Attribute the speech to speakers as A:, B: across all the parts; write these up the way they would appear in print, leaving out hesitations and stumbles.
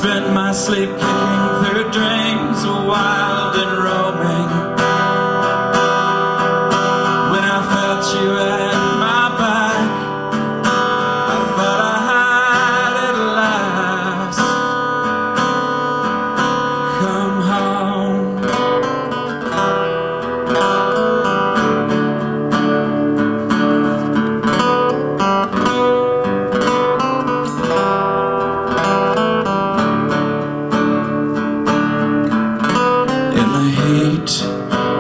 A: spent my sleep kicking through dreams, wild and roaming. When I felt you at my back, I thought I had at last come home.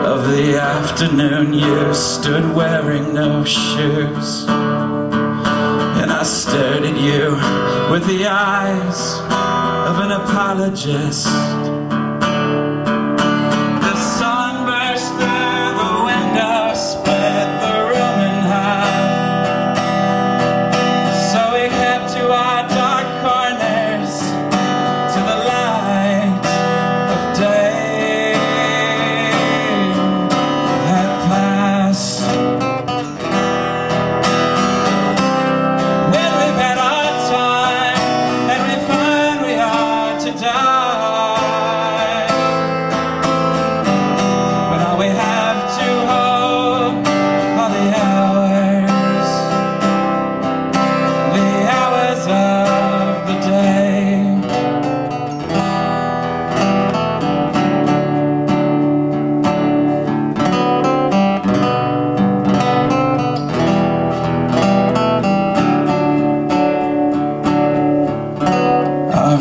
A: Of the afternoon, you stood wearing no shoes, and I stared at you with the eyes of an apologist. The sun burst through the window, split the room in half, so we kept to our dark corners to the light of day.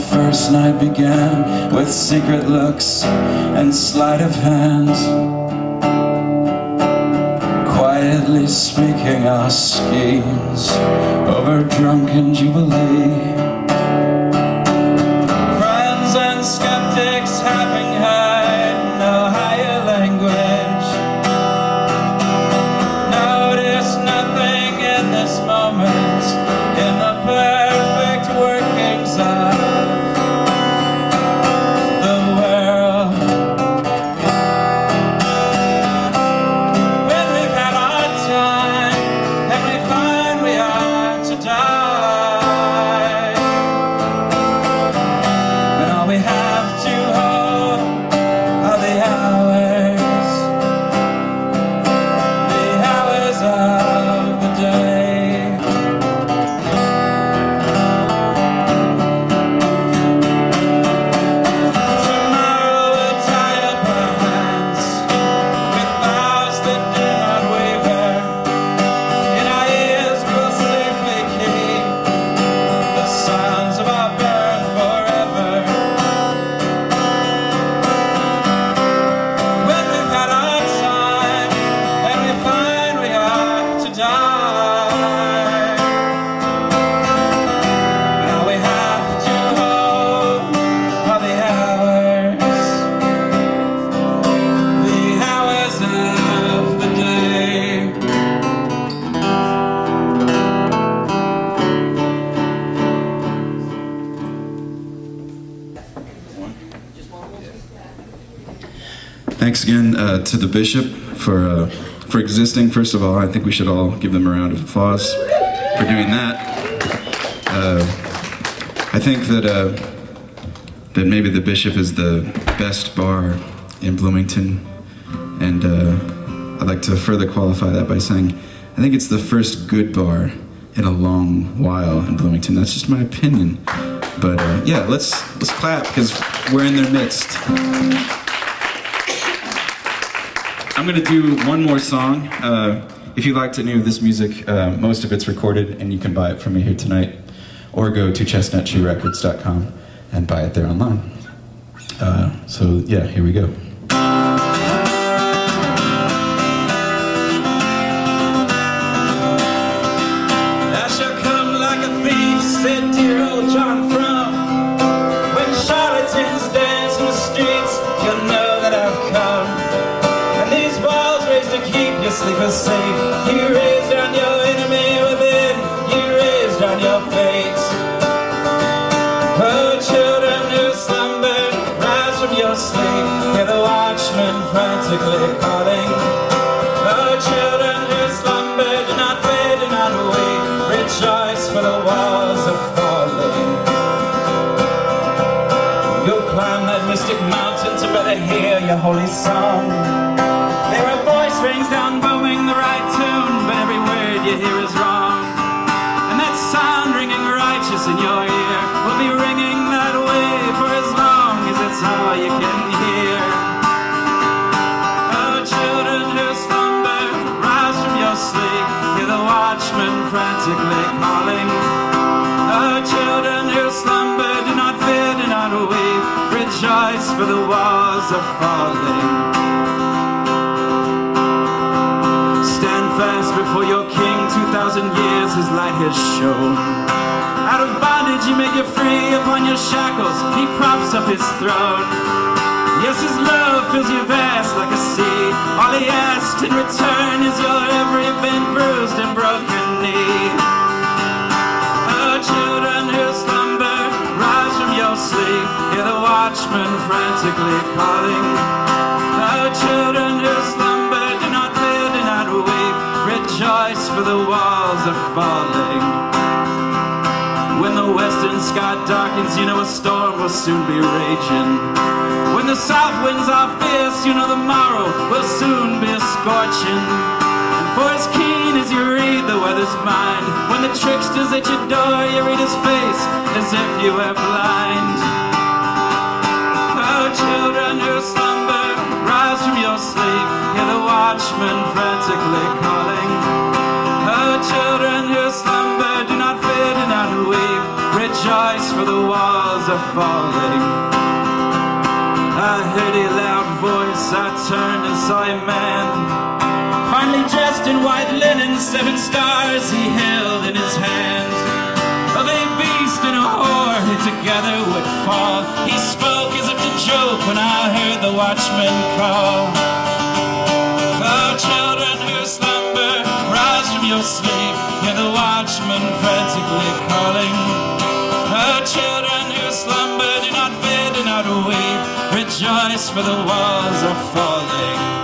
A: First night began with secret looks and sleight of hand, quietly speaking our schemes over drunken jubilee. Friends and skeptics having heard no higher language notice nothing in this moment, in the perfect workings of
B: Thanks again to the Bishop for existing. First of all, I think we should all give them a round of applause for doing that. I think that maybe the Bishop is the best bar in Bloomington, and I'd like to further qualify that by saying I think it's the first good bar in a long while in Bloomington. That's just my opinion, but yeah, let's clap because we're in their midst. I'm going to do one more song. If you liked any of this music, most of it's recorded and you can buy it from me here tonight, or go to chestnuttreerecords.com and buy it there online. So yeah, here we go.
A: I shall come like a thief, said dear old John Frum. When charlatans dance in the streets, you'll know that I've come. Sleepers safe, you raise down your enemy within, you raise down your fate. Oh, children who slumbered, rise from your sleep, hear the watchmen frantically calling. Oh, children who slumbered, do not fade, do not wait, rejoice for the walls are falling. holy song. There a voice rings down booming the right tune, but every word you hear is wrong. And that sound ringing righteous in your ear will be ringing that way for as long as it's all you can hear. Oh, children who slumber, rise from your sleep, hear the watchman frantically calling. Oh, children who slumber, do not fear, do not weep, rejoice, for the walls are falling. Stand fast before your King, 2,000 years his light has shone. Out of bondage he made you free, upon your shackles he props up his throne. Yes, his love fills you vast like a sea. All he asks in return is your every bent, bruised and broken knee. Oh, children who slumber, rise from your sleep, hear the watchman frantically calling. Oh, children who slumber, do not fear, do not weep, rejoice, for the walls are falling. When the western sky darkens, you know a storm will soon be raging. When the south winds are fierce, you know the morrow will soon be a scorching. And for as keen as you read the weather's mind, when the trickster's at your door, you read his face as if you were blind. Oh, children who slumber, rise from your sleep, hear the watchman frantically calling. Oh, children who slumber, do not fear, do not weep, rejoice, for the walls are falling. I heard a loud voice, I turned and saw a man, finely dressed in white linen, 7 stars he held in his hand. Of a beast and a whore who together would fall, he spoke as if to joke when I heard the watchman call. Oh, children who slumber, rise from your sleep, hear the watchman frantically calling. Oh, children who slumber, do not fear, do not weep, rejoice, for the walls are falling.